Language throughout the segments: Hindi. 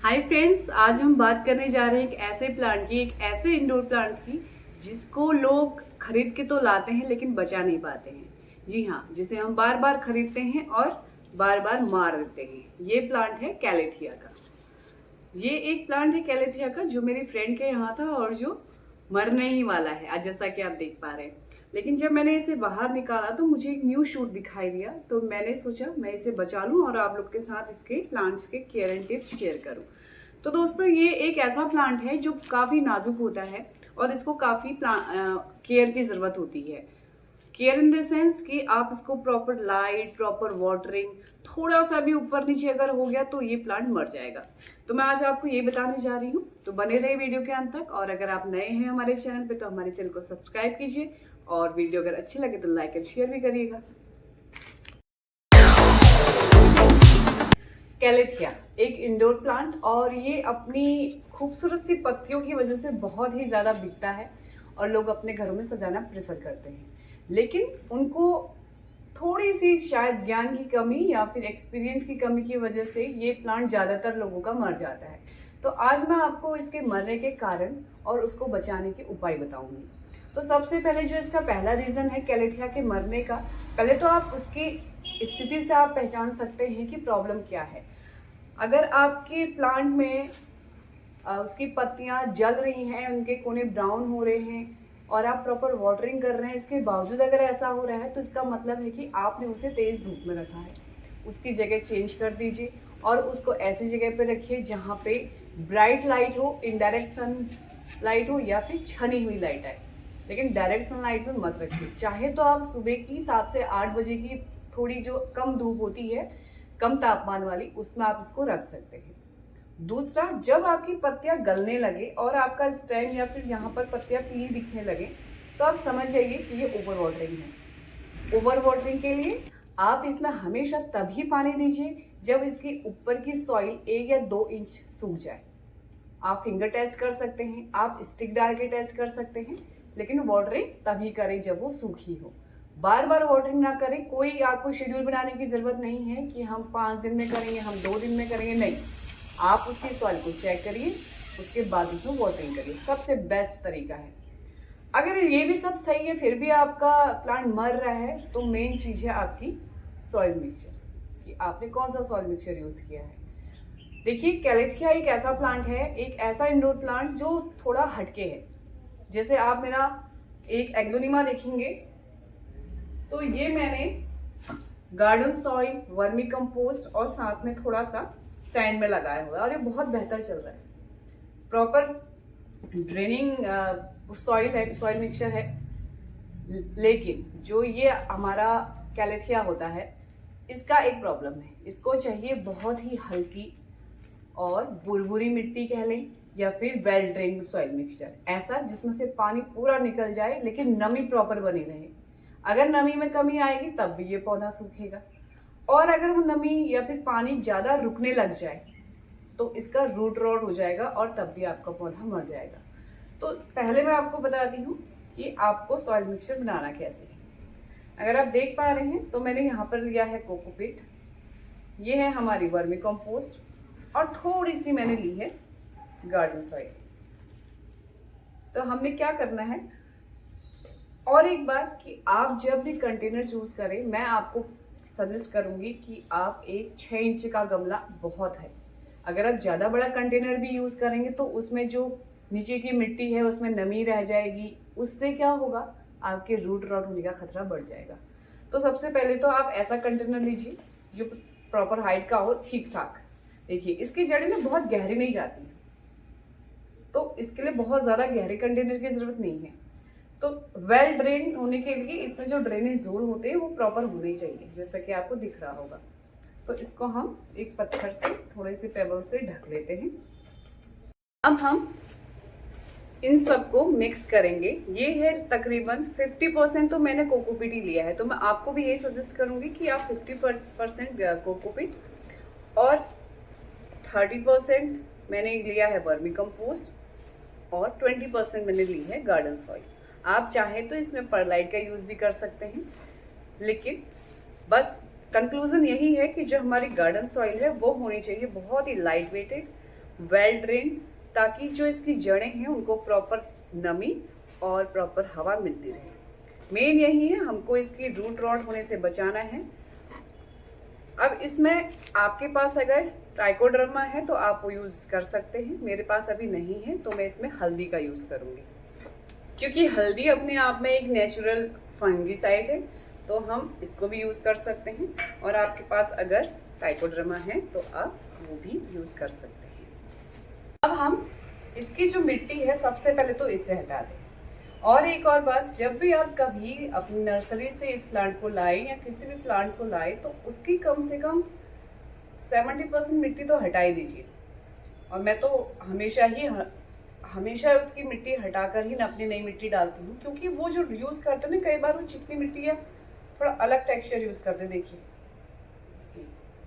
हाय फ्रेंड्स, आज हम बात करने जा रहे हैं एक ऐसे प्लांट की, एक ऐसे इंडोर प्लांट्स की जिसको लोग खरीद के तो लाते हैं लेकिन बचा नहीं पाते हैं। जी हाँ, जिसे हम बार बार खरीदते हैं और बार बार मार देते हैं। ये प्लांट है कैलेथिया का। ये एक प्लांट है कैलेथिया का जो मेरी फ्रेंड के यहाँ था और जो मरने ही वाला है आज, जैसा कि आप देख पा रहे हैं। लेकिन जब मैंने इसे बाहर निकाला तो मुझे एक न्यू शूट दिखाई दिया, तो मैंने सोचा मैं इसे बचा लूं और आप लोग के साथ इसके प्लांट्स के केयर एंड टिप्स शेयर करूं। तो दोस्तों, ये एक ऐसा प्लांट है जो काफी नाजुक होता है और इसको काफी केयर की जरूरत होती है। केयर इन द सेंस कि आप इसको प्रॉपर लाइट, प्रॉपर वाटरिंग, थोड़ा सा भी ऊपर नीचे अगर हो गया तो ये प्लांट मर जाएगा। तो मैं आज आपको ये बताने जा रही हूँ, तो बने रहे वीडियो के अंत तक। और अगर आप नए हैं हमारे चैनल पे तो हमारे चैनल को सब्सक्राइब कीजिए और वीडियो अगर अच्छी लगे तो लाइक एंड शेयर भी करिएगा। कैलेथिया एक इंडोर प्लांट और ये अपनी खूबसूरत सी पत्तियों की वजह से बहुत ही ज्यादा बिकता है और लोग अपने घरों में सजाना प्रेफर करते हैं। लेकिन उनको थोड़ी सी शायद ज्ञान की कमी या फिर एक्सपीरियंस की कमी की वजह से ये प्लांट ज्यादातर लोगों का मर जाता है। तो आज मैं आपको इसके मरने के कारण और उसको बचाने के उपाय बताऊंगी। तो सबसे पहले जो इसका पहला रीजन है कैलेथिया के मरने का, पहले तो आप उसकी स्थिति से आप पहचान सकते हैं कि प्रॉब्लम क्या है। अगर आपके प्लांट में उसकी पत्तियां जल रही हैं, उनके कोने ब्राउन हो रहे हैं और आप प्रॉपर वाटरिंग कर रहे हैं, इसके बावजूद अगर ऐसा हो रहा है तो इसका मतलब है कि आपने उसे तेज धूप में रखा है। उसकी जगह चेंज कर दीजिए और उसको ऐसी जगह पे रखिए जहाँ पे ब्राइट लाइट हो, इनडायरेक्ट सन लाइट हो या फिर छनी हुई लाइट आए, लेकिन डायरेक्ट सनलाइट में मत रखिए। चाहे तो आप सुबह की 7 से 8 बजे की थोड़ी जो कम धूप होती है, कम तापमान वाली, उसमें आप इसको रख सकते हैं। दूसरा, जब आपकी पत्तियां गलने लगे और आपका स्टेम या फिर यहाँ पर पत्तियां पीली दिखने लगे तो आप समझ जाइए कि ये ओवर वाटरिंग है। ओवर वाटरिंग के लिए आप इसमें हमेशा तभी पानी दीजिए जब इसके ऊपर की सॉइल 1 या 2 इंच सूख जाए। आप फिंगर टेस्ट कर सकते हैं, आप स्टिक डाल के टेस्ट कर सकते हैं, लेकिन वाटरिंग तभी करें जब वो सूखी हो। बार बार वाटरिंग ना करें। कोई आपको शेड्यूल बनाने की जरूरत नहीं है कि हम 5 दिन में करेंगे, हम 2 दिन में करेंगे, नहीं। आप उसकी सॉइल को चेक करिए, उसके बाद उसमें वाटरिंग करिए, सबसे बेस्ट तरीका है। अगर ये भी सब सही है फिर भी आपका प्लांट मर रहा है तो मेन चीज है आपकी सॉइल मिक्सचर, कि आपने कौन सा सॉइल मिक्सचर यूज किया है। देखिए, कैलेथिया एक ऐसा प्लांट है, एक ऐसा इंडोर प्लांट जो थोड़ा हटके है। जैसे आप मेरा एक एग्लोनिमा देखेंगे तो ये मैंने गार्डन सॉइल, वर्मी कंपोस्ट और साथ में थोड़ा सा सैंड में लगाया हुआ है और ये बहुत बेहतर चल रहा है। प्रॉपर ड्रेनिंग सॉइल है, सॉइल मिक्सचर है। लेकिन जो ये हमारा कैलेथिया होता है, इसका एक प्रॉब्लम है। इसको चाहिए बहुत ही हल्की और बुरबुरी मिट्टी कह लें या फिर वेल ड्रेन्ड सॉइल मिक्सचर, ऐसा जिसमें से पानी पूरा निकल जाए लेकिन नमी प्रॉपर बनी रहे। अगर नमी में कमी आएगी तब भी ये पौधा सूखेगा, और अगर वो नमी या फिर पानी ज्यादा रुकने लग जाए तो इसका रूट रॉट हो जाएगा और तब भी आपका पौधा मर जाएगा। तो पहले मैं आपको बताती हूँ कि आपको सॉइल मिक्सचर बनाना कैसे है। अगर आप देख पा रहे हैं तो मैंने यहाँ पर लिया है कोकोपीट, ये है हमारी वर्मी कंपोस्ट और थोड़ी सी मैंने ली है गार्डन सॉइल। तो हमने क्या करना है, और एक बात कि आप जब भी कंटेनर चूज करें, मैं आपको सजेस्ट करूंगी कि आप एक 6 इंच का गमला बहुत है। अगर आप ज्यादा बड़ा कंटेनर भी यूज करेंगे तो उसमें जो नीचे की मिट्टी है उसमें नमी रह जाएगी, उससे क्या होगा, आपके रूट रॉट होने का खतरा बढ़ जाएगा। तो सबसे पहले तो आप ऐसा कंटेनर लीजिए जो प्रॉपर हाइट का हो, ठीक ठाक। देखिए, इसकी जड़ें ना बहुत गहरी नहीं जाती, तो इसके लिए बहुत ज्यादा गहरे कंटेनर की जरूरत नहीं है। तो वेल ड्रेन होने के लिए इसमें जो ड्रेनेज जोन होते हैं वो प्रॉपर होने चाहिए, जैसा कि आपको दिख रहा होगा। तो इसको हम एक पत्थर से, थोड़े से पेबल से ढक लेते हैं। अब हम इन सबको मिक्स करेंगे। ये है तकरीबन 50% तो मैंने कोकोपीट ही लिया है, तो मैं आपको भी यही सजेस्ट करूंगी कि आप 50% कोकोपीट और 30% मैंने लिया है वर्मी कंपोस्ट और 20% मैंने ली है गार्डन सॉइल। आप चाहे तो इसमें परलाइट का यूज भी कर सकते हैं, लेकिन बस कंक्लूजन यही है कि जो हमारी गार्डन सॉइल है वो होनी चाहिए बहुत ही लाइट वेटेड वेल ड्रेन, ताकि जो इसकी जड़ें हैं उनको प्रॉपर नमी और प्रॉपर हवा मिलती रहे। मेन यही है, हमको इसकी रूट रॉट होने से बचाना है। अब इसमें आपके पास अगर ट्राइकोडर्मा है तो आप वो यूज़ कर सकते हैं, मेरे पास अभी नहीं है तो मैं इसमें हल्दी का यूज़ करूँगी, क्योंकि हल्दी अपने आप में एक नेचुरल फंगिसाइड है, तो हम इसको भी यूज़ कर सकते हैं। और आपके पास अगर ट्राइकोडर्मा है तो आप वो भी यूज़ कर सकते हैं। अब हम इसकी जो मिट्टी है सबसे पहले तो इसे हटा दें। और एक और बात, जब भी आप कभी अपनी नर्सरी से इस प्लांट को लाएं या किसी भी प्लांट को लाएं तो उसकी कम से कम 70% मिट्टी तो हटा ही दीजिए। और मैं तो हमेशा उसकी मिट्टी हटाकर ही अपनी नई मिट्टी डालती हूँ, क्योंकि वो जो यूज़ करते हैं ना, कई बार वो चिकनी मिट्टी या थोड़ा अलग टेक्सचर यूज़ करते हैं। देखिए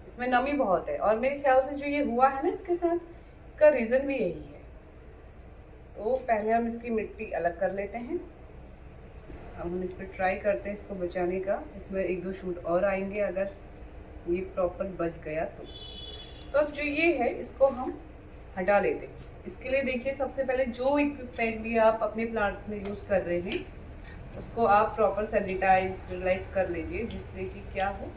इसमें नमी बहुत है, और मेरे ख्याल से जो ये हुआ है ना इसके साथ, इसका रीज़न भी यही है। तो पहले हम इसकी मिट्टी अलग कर लेते हैं। अब हम इस पर ट्राई करते हैं इसको बचाने का। इसमें 1-2 शूट और आएंगे अगर ये प्रॉपर बच गया तो अब जो ये है इसको हम हटा लेते हैं। इसके लिए देखिए, सबसे पहले जो इक्विपमेंट भी आप अपने प्लांट में यूज़ कर रहे हैं उसको आप प्रॉपर सैनिटाइज स्टरलाइज कर लीजिए, जिससे कि क्या हो,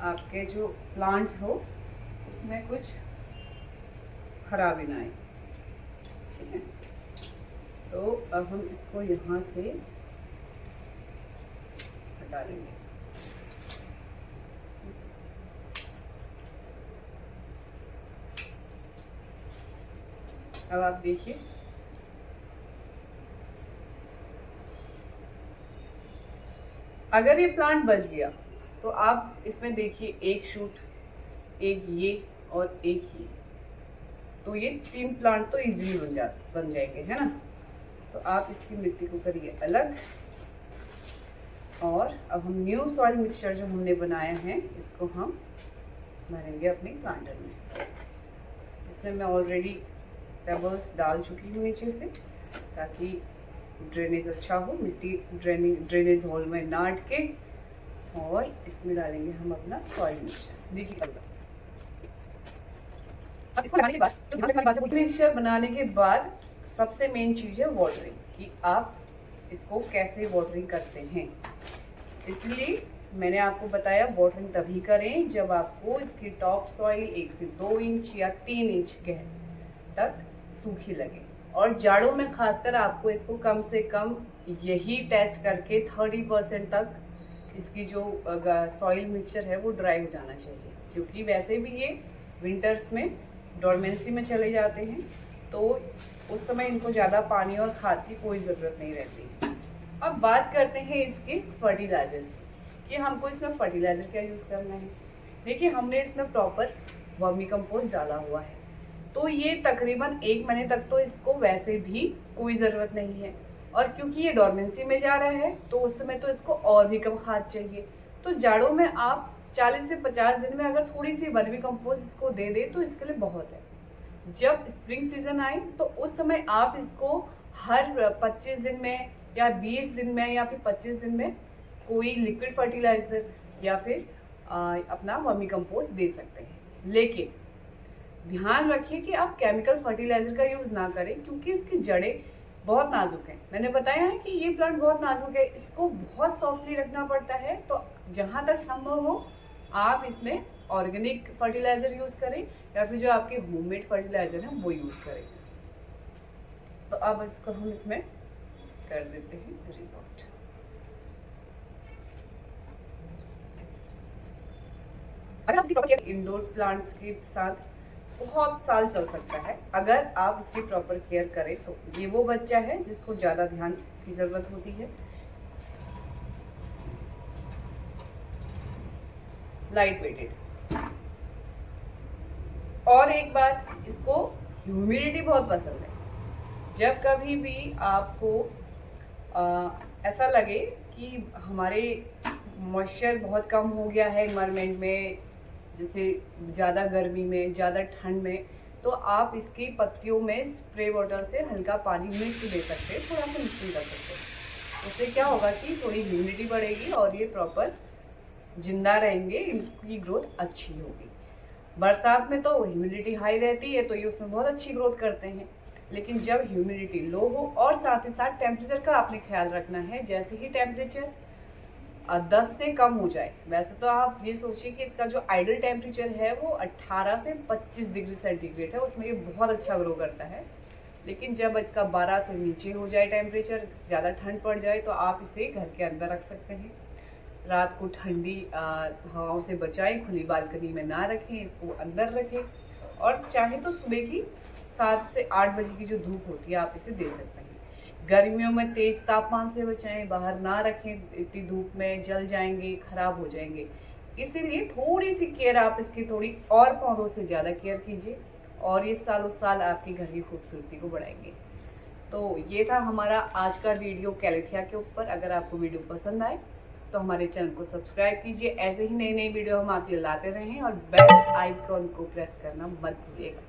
आपके जो प्लांट हो उसमें कुछ खराबी ना आए। ठीक है, तो अब हम इसको यहाँ से हटा लेंगे। अब आप देखिए, अगर ये प्लांट बच गया तो आप इसमें देखिए एक शूट, एक ये और एक ये, तो ये 3 प्लांट तो इजीली बन जाएंगे, है ना। तो आप इसकी मिट्टी को करिए अलग, और अब हम न्यू सॉइल मिक्सचर जो हमने बनाया है इसको हम भरेंगे अपने प्लांटर में। इसमें मैं ऑलरेडी पेबल्स डाल चुकी हूँ नीचे से, ताकि ड्रेनेज अच्छा हो, मिट्टी ड्रेनेज होल में ना अटके। और इसमें डालेंगे हम अपना सॉइल मिक्सचर। देखिए अब इसको लगाने के बाद जो ध्यान रखने वाली बात है, मिक्सचर बनाने के बाद सबसे मेन चीज़ है वाटरिंग, कि आप इसको कैसे वाटरिंग करते हैं। इसलिए मैंने आपको बताया वाटरिंग तभी करें जब आपको इसकी टॉप सॉइल 1 से 2 इंच या 3 इंच गहरे तक सूखी लगे। और जाड़ों में खासकर आपको इसको कम से कम यही टेस्ट करके 30% तक इसकी जो सॉइल मिक्सचर है वो ड्राई हो जाना चाहिए, क्योंकि वैसे भी ये विंटर्स में डॉर्मेंसी में चले जाते हैं, तो उस समय इनको ज़्यादा पानी और खाद की कोई ज़रूरत नहीं रहती। अब बात करते हैं इसके फर्टिलाइजर्स की, कि हमको इसमें फर्टिलाइज़र क्या यूज़ करना है। देखिए, हमने इसमें प्रॉपर वर्मी कंपोस्ट डाला हुआ है, तो ये तकरीबन 1 महीने तक तो इसको वैसे भी कोई ज़रूरत नहीं है। और क्योंकि ये डॉर्मेंसी में जा रहा है तो उस समय तो इसको और भी कम खाद चाहिए। तो जाड़ों में आप 40 से 50 दिन में अगर थोड़ी सी वर्मी कंपोस्ट इसको दे दे तो इसके लिए बहुत है। जब स्प्रिंग सीजन आए तो उस समय आप इसको हर 25 दिन में या 20 दिन में या फिर 25 दिन में कोई लिक्विड फर्टिलाइजर या फिर अपना वर्मी कंपोस्ट दे सकते हैं। लेकिन ध्यान रखिए कि आप केमिकल फर्टिलाइजर का यूज़ ना करें, क्योंकि इसकी जड़ें बहुत नाजुक हैं। मैंने बताया है कि ये प्लांट बहुत नाजुक है, इसको बहुत सॉफ्टली रखना पड़ता है। तो जहाँ तक संभव हो आप इसमें ऑर्गेनिक फर्टिलाइजर यूज़ करें या फिर जो आपके होममेड फर्टिलाइजर है वो यूज़ करें। तो अब इसको हम इसमें कर देते हैं रिपोर्ट। अगर आप इसकी प्रॉपर केयर इंडोर प्लांट्स के साथ बहुत साल चल सकता है, अगर आप इसकी प्रॉपर केयर करें। तो ये वो बच्चा है जिसको ज़्यादा ध्यान की ज़रूरत होती है। Light weighted. और एक बात, इसको ह्यूमिडिटी बहुत पसंद है। जब कभी भी आपको ऐसा लगे कि हमारे मॉइस्चर बहुत कम हो गया है एनवायरनमेंट में, जैसे ज़्यादा गर्मी में, ज़्यादा ठंड में, तो आप इसकी पत्तियों में स्प्रे बॉटल से हल्का पानी मिक्स दे सकते हैं, थोड़ा सा मिक्सिंग कर सकते हैं। उससे क्या होगा कि थोड़ी ह्यूमिडिटी बढ़ेगी और ये प्रॉपर जिंदा रहेंगे, इनकी ग्रोथ अच्छी होगी। बरसात में तो ह्यूमिडिटी हाई रहती है तो ये उसमें बहुत अच्छी ग्रोथ करते हैं, लेकिन जब ह्यूमिडिटी लो हो और साथ ही साथ टेम्परेचर का आपने ख्याल रखना है। जैसे ही टेम्परेचर 10 से कम हो जाए, वैसे तो आप ये सोचिए कि इसका जो आइडल टेम्परेचर है वो 18 से 25 डिग्री सेंटीग्रेड है, उसमें ये बहुत अच्छा ग्रो करता है। लेकिन जब इसका 12 से नीचे हो जाए टेम्परेचर, ज़्यादा ठंड पड़ जाए, तो आप इसे घर के अंदर रख सकते हैं। रात को ठंडी हवाओं से बचाएं, खुली बालकनी में ना रखें, इसको अंदर रखें। और चाहे तो सुबह की 7 से 8 बजे की जो धूप होती है आप इसे दे सकते हैं। गर्मियों में तेज तापमान से बचाएं, बाहर ना रखें, इतनी धूप में जल जाएंगे, खराब हो जाएंगे। इसीलिए थोड़ी सी केयर आप इसकी थोड़ी और पौधों से ज़्यादा केयर कीजिए और ये सालों साल आपके घर की खूबसूरती को बढ़ाएंगे। तो ये था हमारा आज का वीडियो कैलेथिया के ऊपर। अगर आपको वीडियो पसंद आए तो हमारे चैनल को सब्सक्राइब कीजिए। ऐसे ही नई नई वीडियो हम आपके लिए लाते रहें और बेल आइकॉन को प्रेस करना मत भूलिएगा,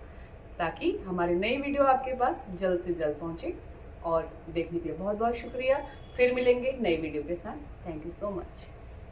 ताकि हमारी नई वीडियो आपके पास जल्द से जल्द पहुंचे। और देखने के लिए बहुत बहुत शुक्रिया। फिर मिलेंगे नई वीडियो के साथ। Thank you so much.